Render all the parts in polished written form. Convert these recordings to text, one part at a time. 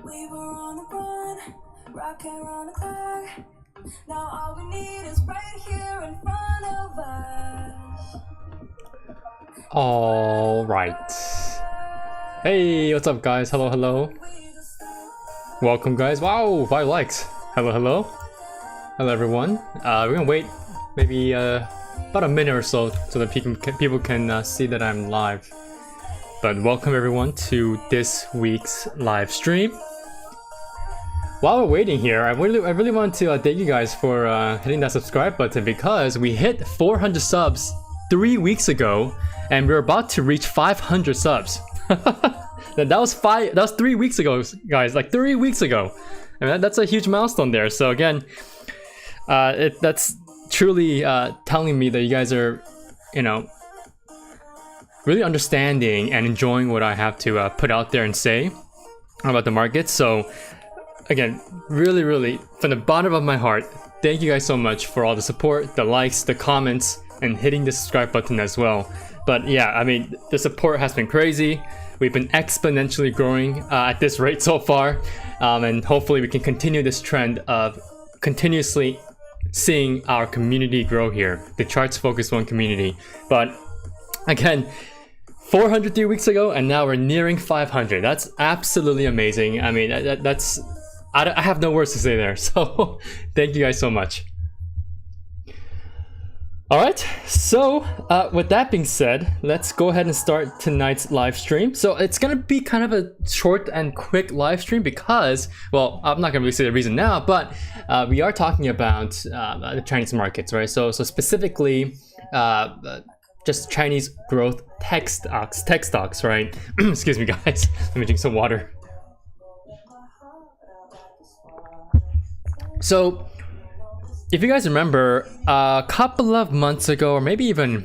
We were on the run, rocking around the clock. Now all we need is right here in front of us. All right. Hey, what's up, guys? Hello, hello. Welcome, guys. Wow, 5 likes. Hello, hello. Hello, everyone. We're gonna wait maybe about a minute or so that people can see that I'm live. But welcome everyone to this week's live stream. While we're waiting here, I really want to thank you guys for hitting that subscribe button, because we hit 400 subs 3 weeks ago, and we're about to reach 500 subs. that was 3 weeks ago, guys. Like 3 weeks ago. I mean, that's a huge milestone there. So again, that's truly telling me that you guys are, really understanding and enjoying what I have to put out there and say about the market. So again, really from the bottom of my heart, thank you guys so much for all the support, the likes, the comments, and hitting the subscribe button as well. But yeah, I mean, the support has been crazy. We've been exponentially growing at this rate so far, and hopefully we can continue this trend of continuously seeing our community grow here, the Charts Focus One community. But again, 400 3 weeks ago, and now we're nearing 500. That's absolutely amazing. I mean, I have no words to say there. So thank you guys so much. All right, so with that being said, let's go ahead and start tonight's live stream. So it's gonna be kind of a short and quick live stream because, well, I'm not gonna really say the reason now, but we are talking about the Chinese markets, right? So specifically, just Chinese growth tech stocks, right? Excuse me, guys. Let me drink some water. So, if you guys remember, a couple of months ago, or maybe even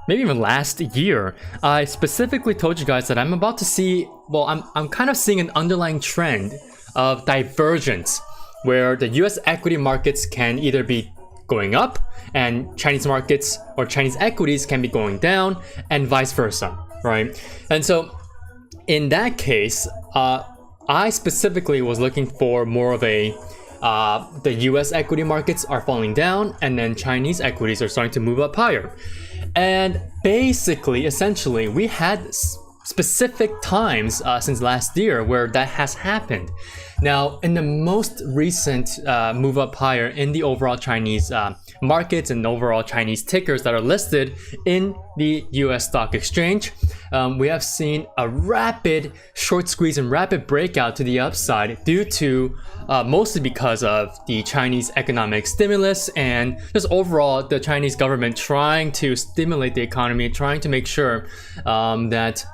last year, I specifically told you guys that I'm about to see, well, I'm kind of seeing an underlying trend of divergence, where the US equity markets can either be going up and Chinese markets or Chinese equities can be going down, and vice versa, right? And so in that case, I specifically was looking for more of a the US equity markets are falling down, and then Chinese equities are starting to move up higher. And basically, essentially, we had specific times since last year where that has happened. Now, in the most recent move up higher in the overall Chinese markets and overall Chinese tickers that are listed in the US stock exchange, we have seen a rapid short squeeze and rapid breakout to the upside due to mostly because of the Chinese economic stimulus and just overall the Chinese government trying to stimulate the economy, trying to make sure that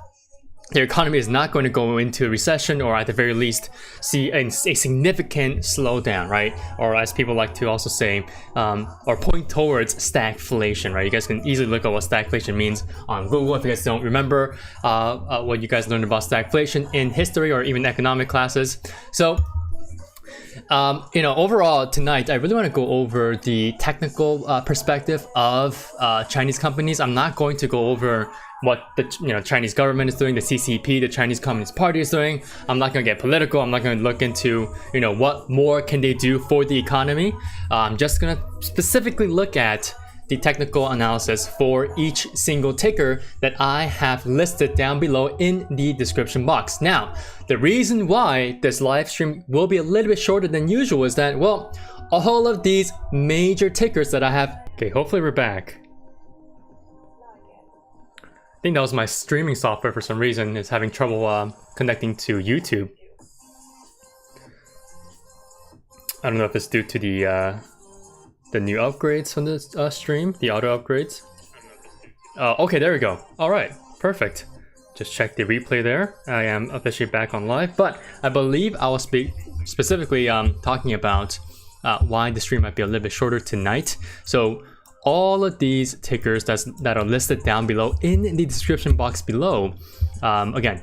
their economy is not going to go into a recession, or at the very least see a significant slowdown, right? Or as people like to also say, or point towards stagflation, right? You guys can easily look at what stagflation means on Google if you guys don't remember what you guys learned about stagflation in history or even economic classes. So overall tonight, I really want to go over the technical perspective of Chinese companies. I'm not going to go over what the Chinese government is doing, the CCP, the Chinese Communist Party is doing. I'm not going to get political. I'm not going to look into what more can they do for the economy. I'm just going to specifically look at the technical analysis for each single ticker that I have listed down below in the description box. Now, the reason why this live stream will be a little bit shorter than usual is that, well, all of these major tickers that I have. Okay, hopefully we're back. I think that was my streaming software for some reason is having trouble connecting to YouTube. I don't know if it's due to the new upgrades on this stream, the auto upgrades. Okay, there we go. All right, perfect. Just check the replay there. I am officially back on live, but I believe I will speak specifically talking about why the stream might be a little bit shorter tonight. So all of these tickers that are listed down below in the description box below, again,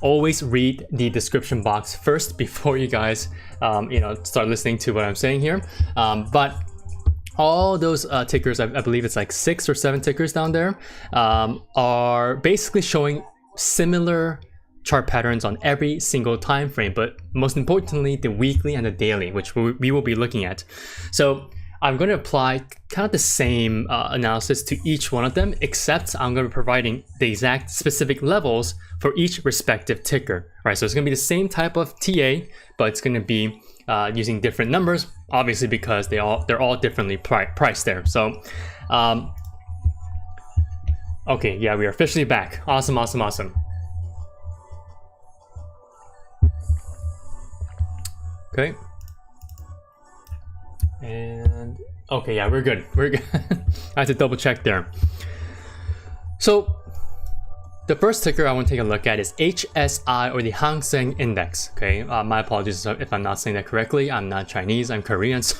always read the description box first before you guys start listening to what I'm saying here. But all those tickers, I believe it's like 6 or 7 tickers down there, are basically showing similar chart patterns on every single time frame, but most importantly, the weekly and the daily, which we will be looking at. So I'm going to apply kind of the same analysis to each one of them, except I'm going to be providing the exact specific levels for each respective ticker, right? So it's going to be the same type of TA, but it's going to be using different numbers, obviously, because they're all differently priced there. So, okay, yeah, we are officially back. Awesome. Okay. And okay, yeah, we're good. I had to double check there. So the first ticker I want to take a look at is HSI, or the Hang Seng Index. Okay, my apologies if I'm not saying that correctly. I'm not Chinese, I'm Korean. So,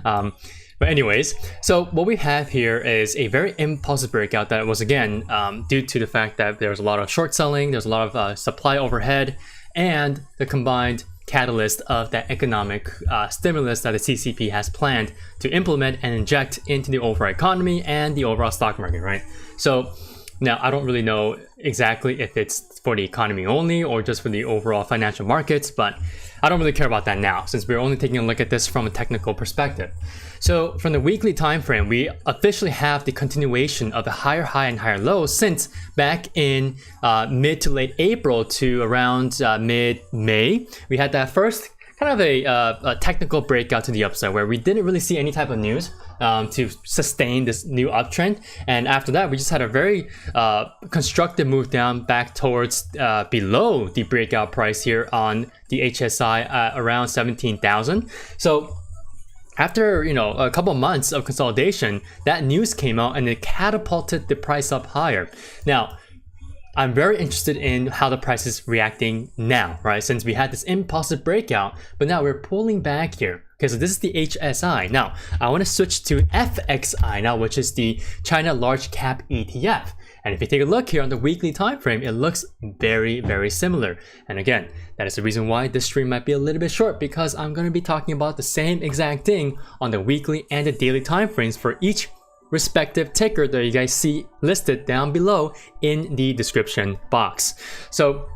but anyways, so what we have here is a very impulsive breakout that was, again, due to the fact that there's a lot of short selling, there's a lot of supply overhead, and the combined catalyst of that economic stimulus that the CCP has planned to implement and inject into the overall economy and the overall stock market, right? So now I don't really know exactly if it's for the economy only or just for the overall financial markets, but I don't really care about that now, since we're only taking a look at this from a technical perspective. So from the weekly time frame, we officially have the continuation of the higher high and higher low since back in mid to late April to around mid-May. We had that first kind of a technical breakout to the upside where we didn't really see any type of news to sustain this new uptrend, and after that we just had a very constructive move down back towards below the breakout price here on the HSI around 17,000. So after a couple months of consolidation, that news came out and it catapulted the price up higher. Now I'm very interested in how the price is reacting now, right? Since we had this impulsive breakout, but now we're pulling back here. Okay, so this is the HSI. Now, I want to switch to FXI now, which is the China Large Cap ETF. And if you take a look here on the weekly time frame, it looks very, very similar. And again, that is the reason why this stream might be a little bit short, because I'm going to be talking about the same exact thing on the weekly and the daily time frames for each respective ticker that you guys see listed down below in the description box. So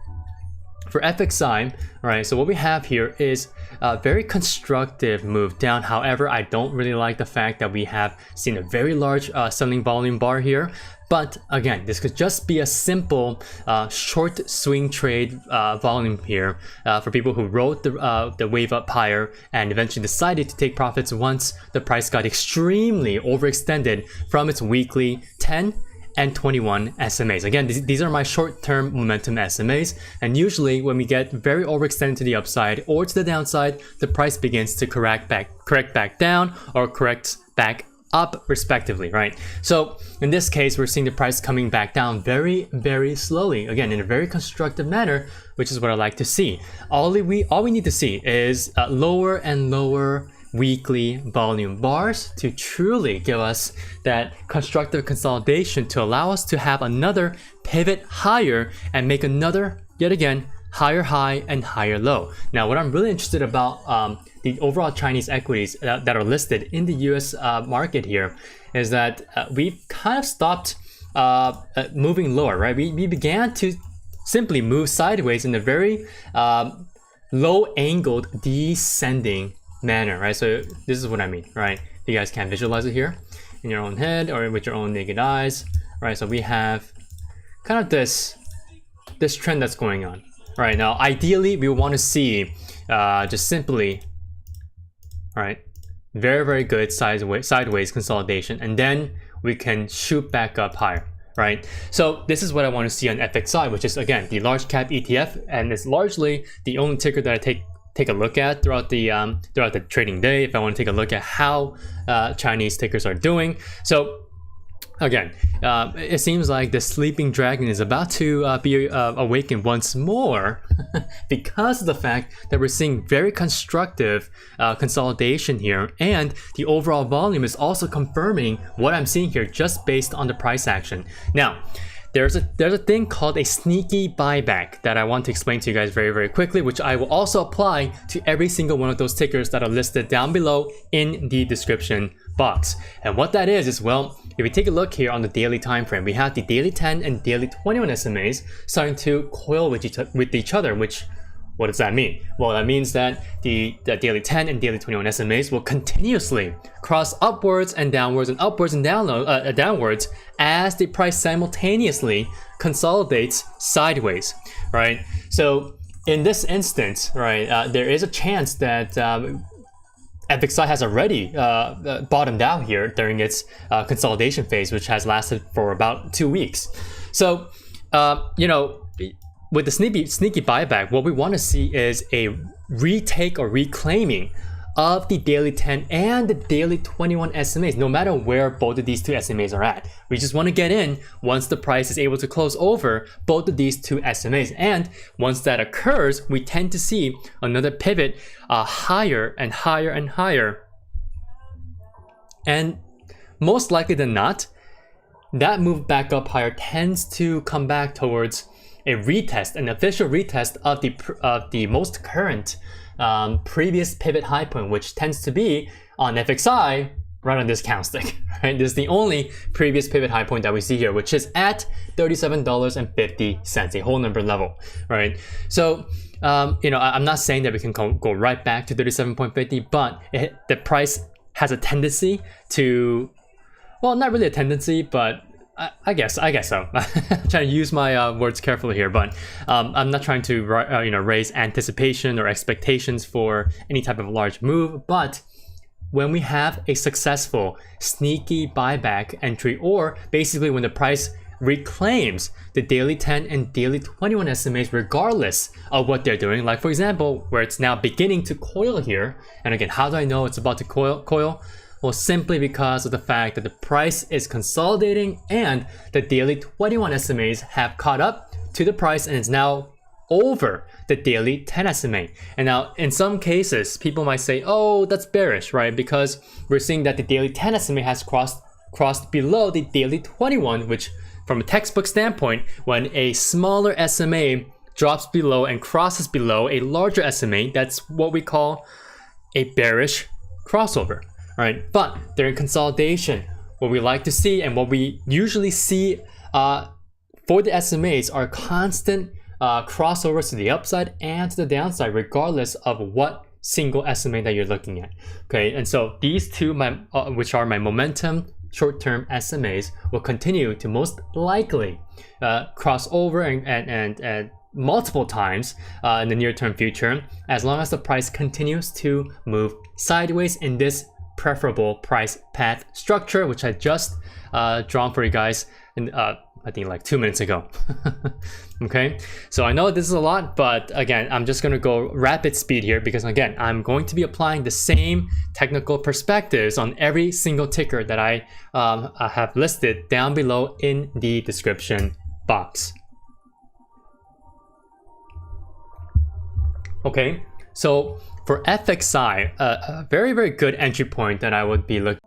for FXI, all right, so what we have here is a very constructive move down. However, I don't really like the fact that we have seen a very large selling volume bar here. But again, this could just be a simple short swing trade volume here for people who rode the wave up higher and eventually decided to take profits once the price got extremely overextended from its weekly 10 and 21 SMAs. Again, these are my short-term momentum SMAs, and usually when we get very overextended to the upside or to the downside, the price begins to correct back down or correct back up respectively, right? So in this case, we're seeing the price coming back down very, very slowly, again in a very constructive manner, which is what I like to see. All we need to see is lower and lower weekly volume bars to truly give us that constructive consolidation to allow us to have another pivot higher and make another, yet again, higher high and higher low. Now, what I'm really interested about the overall Chinese equities that are listed in the US market here is that we've kind of stopped moving lower, right? We began to simply move sideways in a very low-angled descending manner, right? So this is what I mean, right? You guys can visualize it here in your own head or with your own naked eyes, right? So we have kind of this trend that's going on right now. Ideally, we want to see just simply, right, very, very good sideways consolidation, and then we can shoot back up higher, right? So this is what I want to see on FXI, which is again the large cap ETF, and it's largely the only ticker that I take a look at throughout the trading day if I want to take a look at how Chinese tickers are doing. So again, it seems like the sleeping dragon is about to be awakened once more because of the fact that we're seeing very constructive consolidation here, and the overall volume is also confirming what I'm seeing here just based on the price action. Now, there's a thing called a sneaky buyback that I want to explain to you guys very, very quickly, which I will also apply to every single one of those tickers that are listed down below in the description box. And what that is well, if we take a look here on the daily time frame, we have the daily 10 and daily 21 SMAs starting to coil with each other, which what does that mean? Well, that means that the daily 10 and daily 21 SMAs will continuously cross upwards and downwards and upwards and downwards as the price simultaneously consolidates sideways, right? So in this instance, right, there is a chance that FXI has already bottomed out here during its consolidation phase, which has lasted for about 2 weeks. So, you know, with the sneaky buyback, what we want to see is a retake or reclaiming of the daily 10 and the daily 21 SMAs, no matter where both of these two SMAs are at. We just want to get in once the price is able to close over both of these two SMAs. And once that occurs, we tend to see another pivot higher and higher and higher. And most likely than not, that move back up higher tends to come back towards a retest, an official retest of the most current previous pivot high point, which tends to be on FXI right on this candlestick. Right, this is the only previous pivot high point that we see here, which is at $37.50, a whole number level. Right, so you know, I'm not saying that we can go right back to 37.50, but the price has a tendency to, well, not really a tendency, but I guess so. I'm trying to use my words carefully here, but I'm not trying to you know, raise anticipation or expectations for any type of large move. But when we have a successful sneaky buyback entry, or basically when the price reclaims the daily 10 and daily 21 SMAs regardless of what they're doing, like for example, where it's now beginning to coil here. And again, how do I know it's about to coil? Well, simply because of the fact that the price is consolidating and the daily 21 SMAs have caught up to the price and is now over the daily 10 SMA. And now in some cases, people might say, oh, that's bearish, right? Because we're seeing that the daily 10 SMA has crossed below the daily 21, which from a textbook standpoint, when a smaller SMA drops below and crosses below a larger SMA, that's what we call a bearish crossover. Right, but during consolidation, what we like to see and what we usually see for the SMAs are constant crossovers to the upside and to the downside, regardless of what single SMA that you're looking at. Okay, and so these two, which are my momentum short-term SMAs, will continue to most likely cross over and multiple times in the near-term future, as long as the price continues to move sideways in this preferable price path structure, which I just drawn for you guys in I think like 2 minutes ago. Okay, so I know this is a lot, but again, I'm just gonna go rapid speed here because again, I'm going to be applying the same technical perspectives on every single ticker that I have listed down below in the description box. Okay, so for FXI, a very, very good entry point that I would be looking.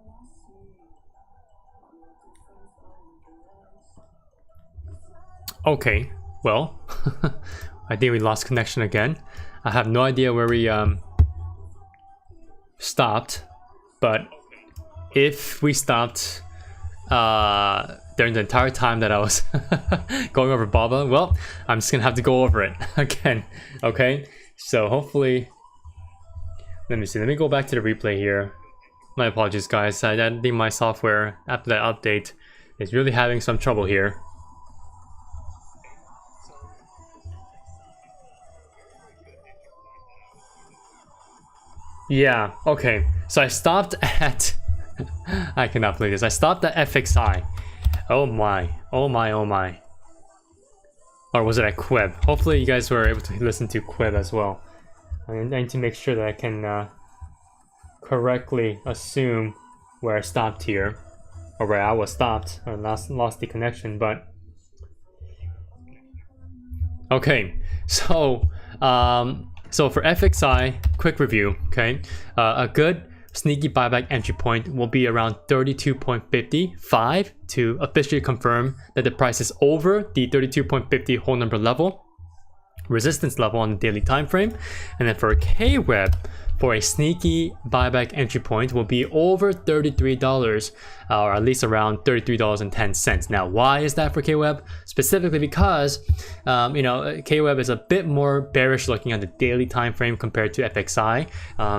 Okay, well, I think we lost connection again. I have no idea where we stopped, but if we stopped during the entire time that I was going over BABA, well, I'm just gonna have to go over it again. Okay, so hopefully. Let me see, let me go back to the replay here. My apologies guys, I think my software after that update is really having some trouble here. Yeah, okay, so I stopped at I cannot believe this, I stopped at FXI. Oh my, oh my, oh my. Or was it at KWEB? Hopefully you guys were able to listen to KWEB as well. I need to make sure that I can correctly assume where I stopped here, or where I was stopped, or lost the connection. But okay, so so for FXI, quick review. Okay, a good sneaky buyback entry point will be around 32.55 to officially confirm that the price is over the 32.50 whole number level, resistance level on the daily time frame. And then for KWEB, for a sneaky buyback entry point will be over $33, or at least around $33.10. Now, why is that for KWEB? Specifically because, KWEB is a bit more bearish looking on the daily time frame compared to FXI,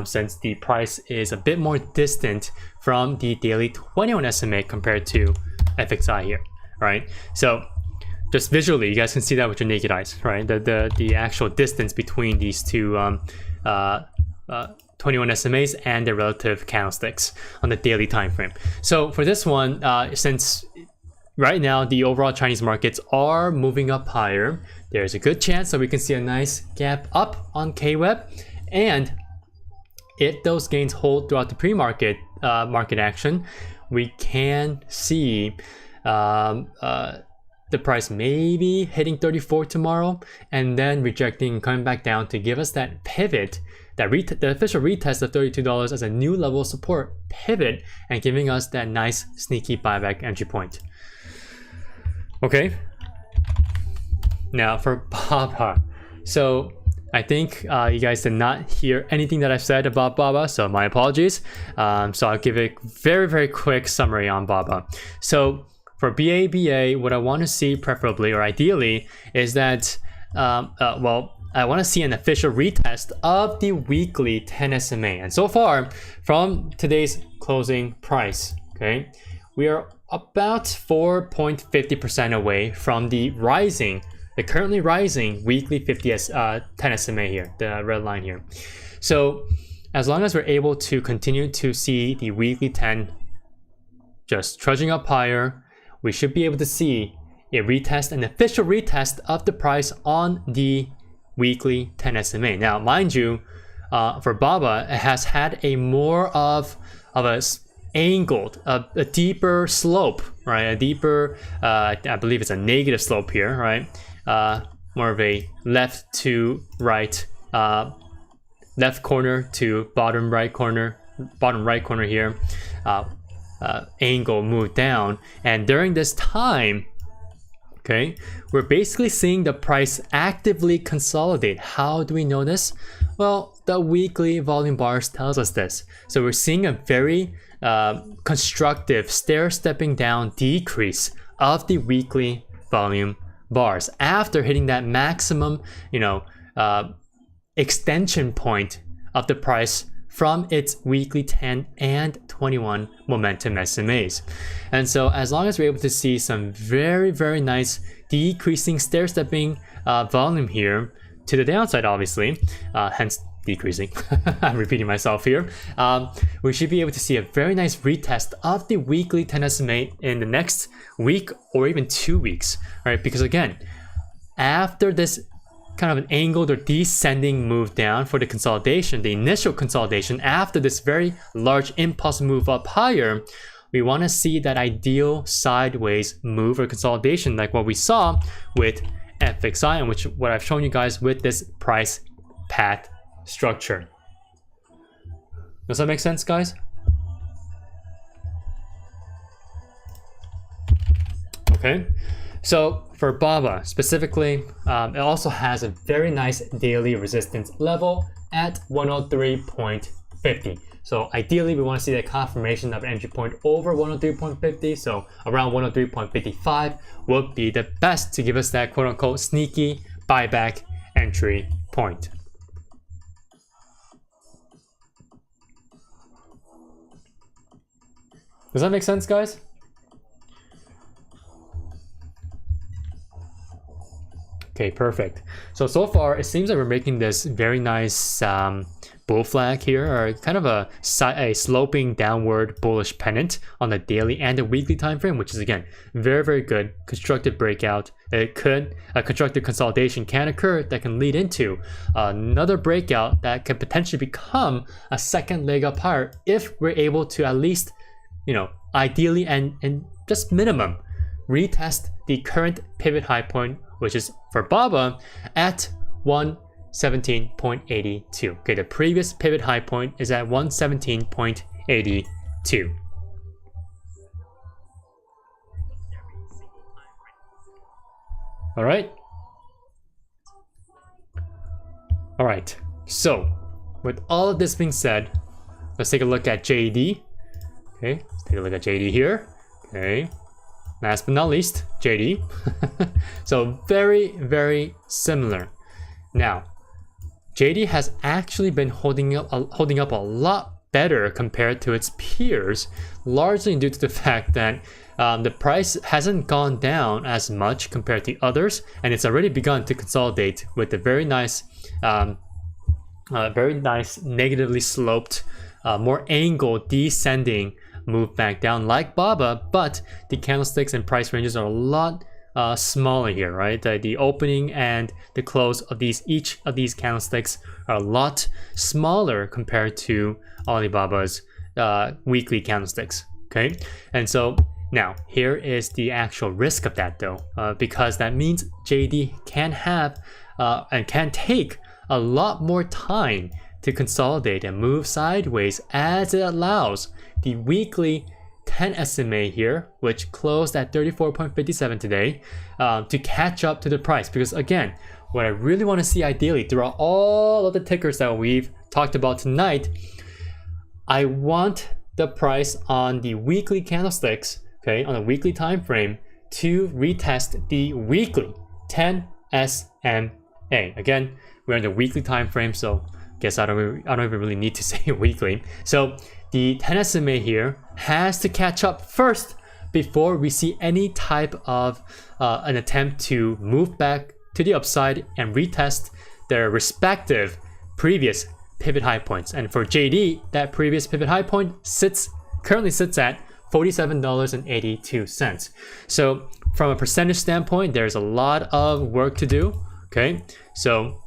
since the price is a bit more distant from the daily 21 SMA compared to FXI here, right? So just visually, you guys can see that with your naked eyes, right? The actual distance between these two 21 SMAs and their relative candlesticks on the daily time frame. So for this one, since right now the overall Chinese markets are moving up higher, there's a good chance that we can see a nice gap up on KWEB, and if those gains hold throughout the pre-market market action, we can see the price maybe hitting 34 tomorrow and then rejecting and coming back down to give us that pivot, the official retest of $32 as a new level of support pivot, and giving us that nice sneaky buyback entry point. Okay, now for BABA. So I think you guys did not hear anything that I've said about BABA, so my apologies. So I'll give a very, very quick summary on BABA. So for BABA, what I want to see preferably or ideally is that, I want to see an official retest of the weekly 10 SMA. And so far, from today's closing price, okay, we are about 4.50% away from the currently rising weekly 10 SMA here, the red line here. So as long as we're able to continue to see the weekly 10 just trudging up higher, we should be able to see a retest, an official retest of the price on the weekly 10 SMA. Now, mind you, for BABA, it has had a more of a angled, a deeper slope, right? A deeper, I believe it's a negative slope here, right? More of a left to right, left corner to bottom right corner here, angle move down. And during this time, okay, we're basically seeing the price actively consolidate. How do we know this? Well, the weekly volume bars tells us this. So we're seeing a very constructive stair-stepping down decrease of the weekly volume bars after hitting that maximum, extension point of the price from its weekly 10 and 21 momentum SMAs. And so as long as we're able to see some very, very nice decreasing stair-stepping volume here to the downside, obviously, hence decreasing, I'm repeating myself here, we should be able to see a very nice retest of the weekly 10 SMA in the next week or even 2 weeks, right? Because again, after this kind of an angled or descending move down for the consolidation, the initial consolidation after this very large impulse move up higher, we want to see that ideal sideways move or consolidation like what we saw with FXI, and what I've shown you guys with this price path structure. Does that make sense, guys? Okay. So for BABA specifically, it also has a very nice daily resistance level at 103.50. So ideally, we want to see that confirmation of entry point over 103.50. So around 103.55 would be the best to give us that quote unquote sneaky buyback entry point. Does that make sense, guys? Okay, perfect. So far, it seems like we're making this very nice bull flag here, or kind of a sloping downward bullish pennant on the daily and the weekly time frame, which is again very, very good. Constructive breakout. A constructive consolidation can occur that can lead into another breakout that could potentially become a second leg up higher if we're able to at least, ideally and just minimum retest the current pivot high point, which is for BABA at 117.82. Okay, the previous pivot high point is at 117.82. All right. All right. So, with all of this being said, let's take a look at JD. Okay, let's take a look at JD here. Okay. Last but not least, JD. So very, very similar. Now, JD has actually been holding up a lot better compared to its peers, largely due to the fact that the price hasn't gone down as much compared to others, and it's already begun to consolidate with a very nice negatively sloped, more angled descending move back down like BABA, but the candlesticks and price ranges are a lot smaller here, right? The opening and the close of each of these candlesticks are a lot smaller compared to Alibaba's weekly candlesticks. Okay, and so now here is the actual risk of that though, because that means JD can have and can take a lot more time to consolidate and move sideways, as it allows the weekly 10 SMA here, which closed at 34.57 today, to catch up to the price. Because again, what I really want to see ideally throughout all of the tickers that we've talked about tonight, I want the price on the weekly candlesticks, okay, on a weekly time frame, to retest the weekly 10 SMA. Again, we're in the weekly time frame, so guess I don't even really need to say weekly. So the 10 SMA here has to catch up first before we see any type of an attempt to move back to the upside and retest their respective previous pivot high points. And for JD, that previous pivot high point currently sits at $47.82. So from a percentage standpoint, there's a lot of work to do. Okay, so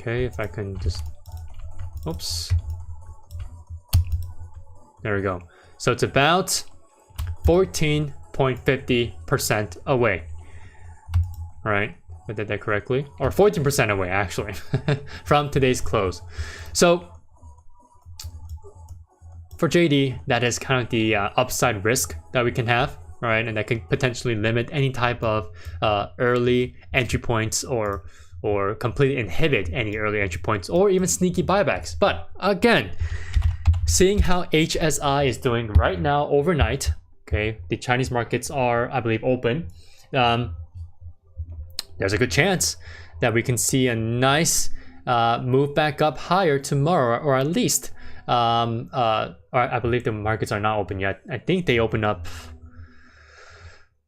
if I can just, oops, there we go. So it's about 14.50% away. All right, I did that correctly, or 14% away actually from today's close. So for JD, that is kind of the upside risk that we can have, right? And that can potentially limit any type of early entry points or completely inhibit any early entry points or even sneaky buybacks. But again, seeing how HSI is doing right now overnight, okay, the Chinese markets are, I believe, open. There's a good chance that we can see a nice move back up higher tomorrow, or at least, I believe the markets are not open yet. I think they open up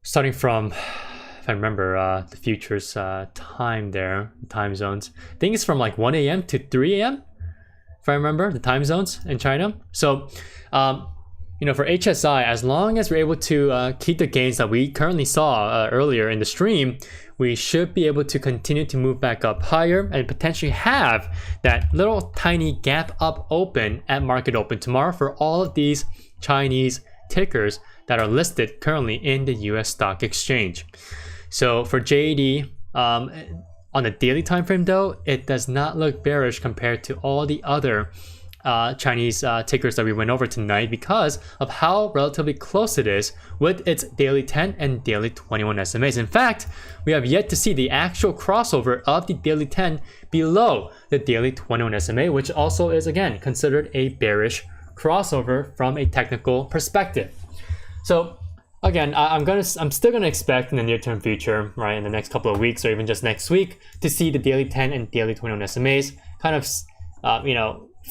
starting from, if I remember the futures time there, time zones. I think it's from like 1 a.m. to 3 a.m. if I remember the time zones in China. So, for HSI, as long as we're able to keep the gains that we currently saw earlier in the stream, we should be able to continue to move back up higher and potentially have that little tiny gap up open at market open tomorrow for all of these Chinese tickers that are listed currently in the US stock exchange. So for JD, on the daily time frame though, it does not look bearish compared to all the other Chinese tickers that we went over tonight because of how relatively close it is with its daily 10 and daily 21 SMAs. In fact, we have yet to see the actual crossover of the daily 10 below the daily 21 SMA, which also is again considered a bearish crossover from a technical perspective. So again, I'm still gonna expect in the near-term future, right, in the next couple of weeks or even just next week, to see the daily 10 and daily 21 SMAs kind of,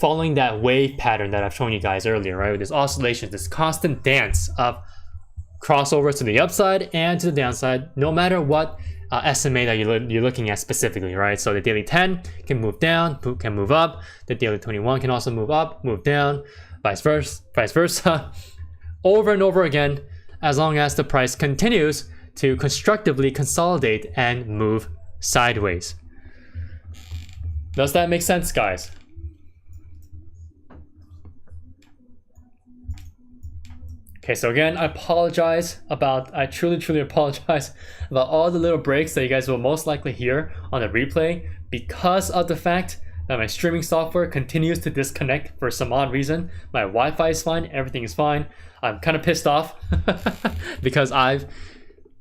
following that wave pattern that I've shown you guys earlier, right? With this oscillation, this constant dance of crossovers to the upside and to the downside, no matter what SMA that you're looking at specifically, right? So the daily 10 can move down, can move up. The daily 21 can also move up, move down, vice versa, over and over again, as long as the price continues to constructively consolidate and move sideways. Does that make sense, guys? Okay, so again, I truly apologize about all the little breaks that you guys will most likely hear on the replay because of the fact that my streaming software continues to disconnect for some odd reason. My Wi-Fi is fine, everything is fine. I'm kind of pissed off because I've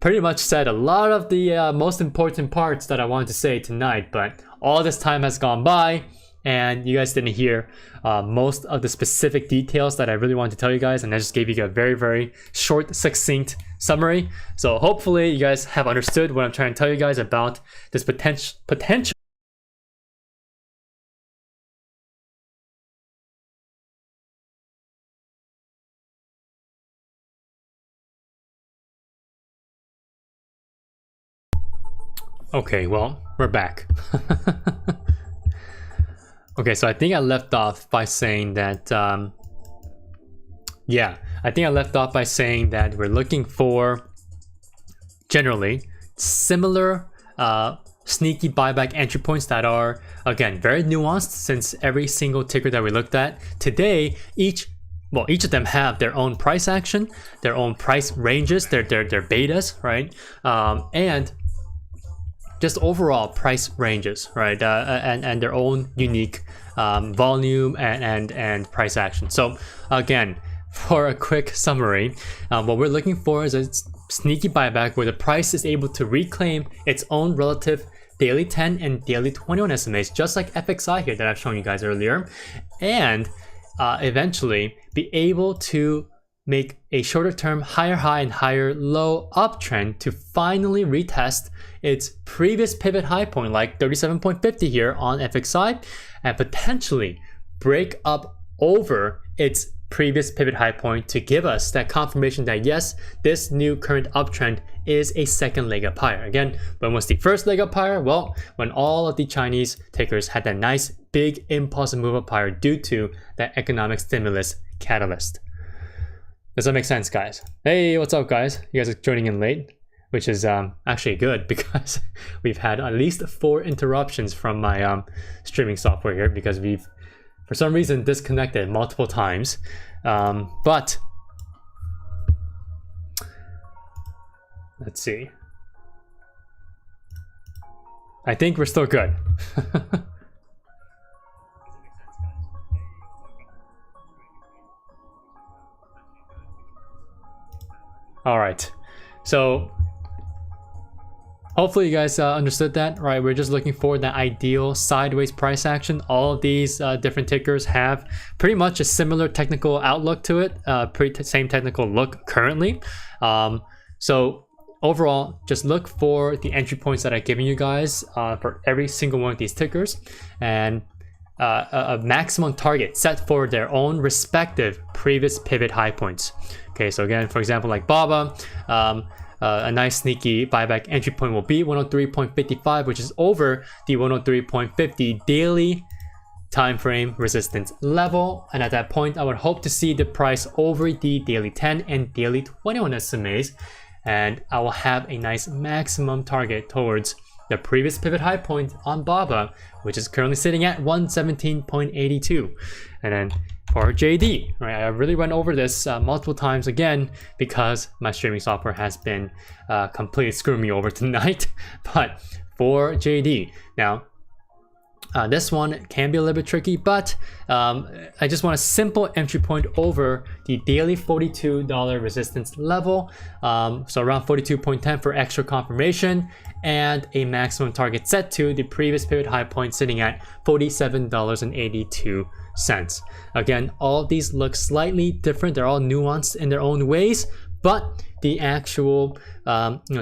pretty much said a lot of the most important parts that I wanted to say tonight, but all this time has gone by and you guys didn't hear most of the specific details that I really wanted to tell you guys, and I just gave you a very, very short, succinct summary. So hopefully you guys have understood what I'm trying to tell you guys about this potential. Okay, well, we're back. Okay, so I think I left off by saying that, we're looking for, generally, similar sneaky buyback entry points that are, again, very nuanced since every single ticker that we looked at today, each of them have their own price action, their own price ranges, their betas, right? And just overall price ranges, right? And their own unique volume and price action. So again, for a quick summary, what we're looking for is a sneaky buyback where the price is able to reclaim its own relative daily 10 and daily 21 SMAs, just like FXI here that I've shown you guys earlier, and eventually be able to make a shorter term higher high and higher low uptrend to finally retest its previous pivot high point like 37.50 here on FXI and potentially break up over its previous pivot high point to give us that confirmation that yes, this new current uptrend is a second leg up higher. Again, when was the first leg up higher? Well, when all of the Chinese tickers had that nice big impulsive move up higher due to that economic stimulus catalyst. Does that make sense, guys? Hey, what's up, guys? You guys are joining in late, which is actually good because we've had at least 4 interruptions from my streaming software here because we've, for some reason, disconnected multiple times. But let's see. I think we're still good. All right, so hopefully you guys understood that, right? We're just looking for that ideal sideways price action. All of these different tickers have pretty much a similar technical outlook to it, same technical look currently. So overall, just look for the entry points that I've given you guys for every single one of these tickers, and a maximum target set for their own respective previous pivot high points. Okay, so again, for example, like BABA, a nice sneaky buyback entry point will be 103.55, which is over the 103.50 daily time frame resistance level. And at that point, I would hope to see the price over the daily 10 and daily 21 SMAs, and I will have a nice maximum target towards the previous pivot high point on BABA, which is currently sitting at 117.82. And then for JD, right, I really went over this multiple times again because my streaming software has been completely screwing me over tonight. But for JD, now this one can be a little bit tricky, but I just want a simple entry point over the daily $42 resistance level, so around 42.10 for extra confirmation, and a maximum target set to the previous pivot high point sitting at $47.82. Again, all of these look slightly different. They're all nuanced in their own ways, but the actual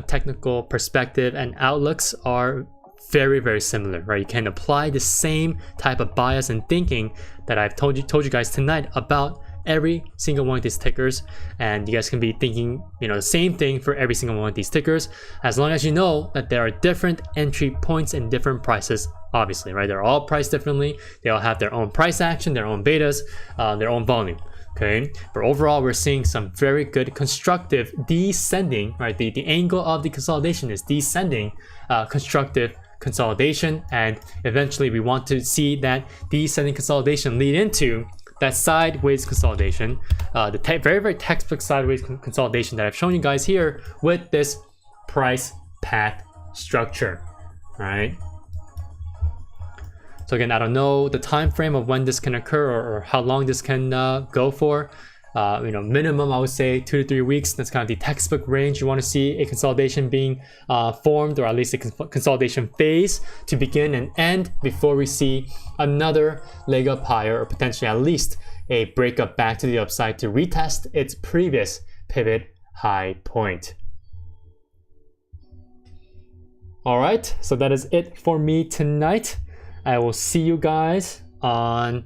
technical perspective and outlooks are very, very similar, right? You can apply the same type of bias and thinking that I've told you guys tonight about every single one of these tickers, and you guys can be thinking, the same thing for every single one of these tickers, as long as you know that there are different entry points and different prices, obviously, right? They're all priced differently. They all have their own price action, their own betas, their own volume. Okay, but overall, we're seeing some very good constructive descending, right? The angle of the consolidation is descending, constructive consolidation, and eventually we want to see that descending consolidation lead into that sideways consolidation, the very, very textbook sideways consolidation that I've shown you guys here with this price path structure, right? So again, I don't know the time frame of when this can occur or how long this can go for. Minimum, I would say 2 to 3 weeks. That's kind of the textbook range. You want to see a consolidation being formed, or at least a consolidation phase to begin and end before we see another leg up higher, or potentially at least a breakup back to the upside to retest its previous pivot high point. All right, so that is it for me tonight. I will see you guys on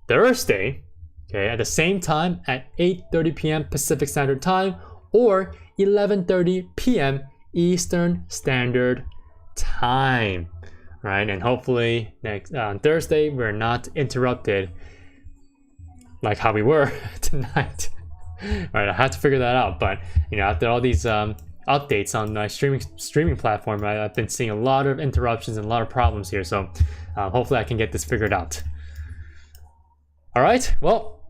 Thursday, okay, at the same time at 8:30 p.m. Pacific Standard Time or 11:30 p.m. Eastern Standard Time, right? And hopefully on Thursday we're not interrupted like how we were tonight. Right, I had to figure that out, but after all these updates on my streaming platform, I've been seeing a lot of interruptions and a lot of problems here, so hopefully I can get this figured out. All right, well,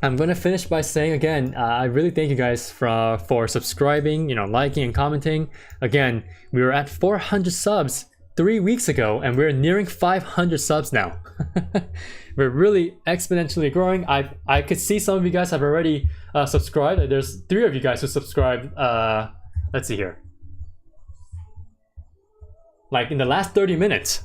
I'm gonna finish by saying again, I really thank you guys for subscribing, liking and commenting. Again, we were at 400 subs 3 weeks ago, and we're nearing 500 subs now. We're really exponentially growing. I could see some of you guys have already subscribed. There's 3 of you guys who subscribed. Let's see here. Like in the last 30 minutes.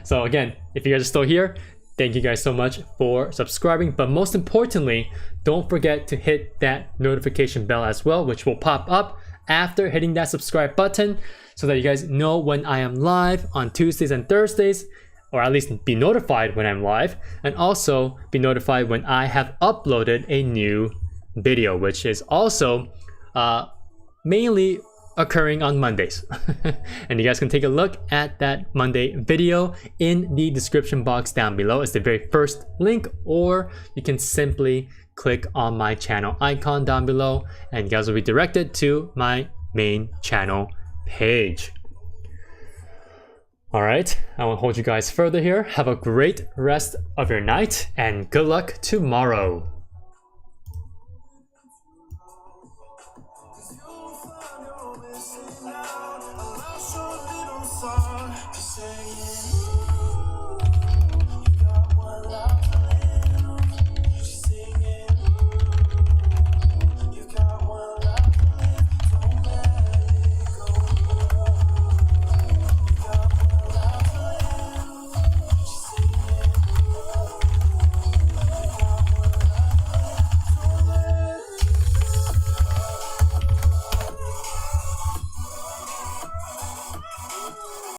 So again, if you guys are still here, thank you guys so much for subscribing. But most importantly, don't forget to hit that notification bell as well, which will pop up after hitting that subscribe button, so that you guys know when I am live on Tuesdays and Thursdays, or at least be notified when I'm live, and also be notified when I have uploaded a new video, which is also mainly occurring on Mondays. And you guys can take a look at that Monday video in the description box down below. It's the very first link, or you can simply click on my channel icon down below and you guys will be directed to my main channel page. All right, I won't hold you guys further here. Have a great rest of your night and good luck tomorrow. Saying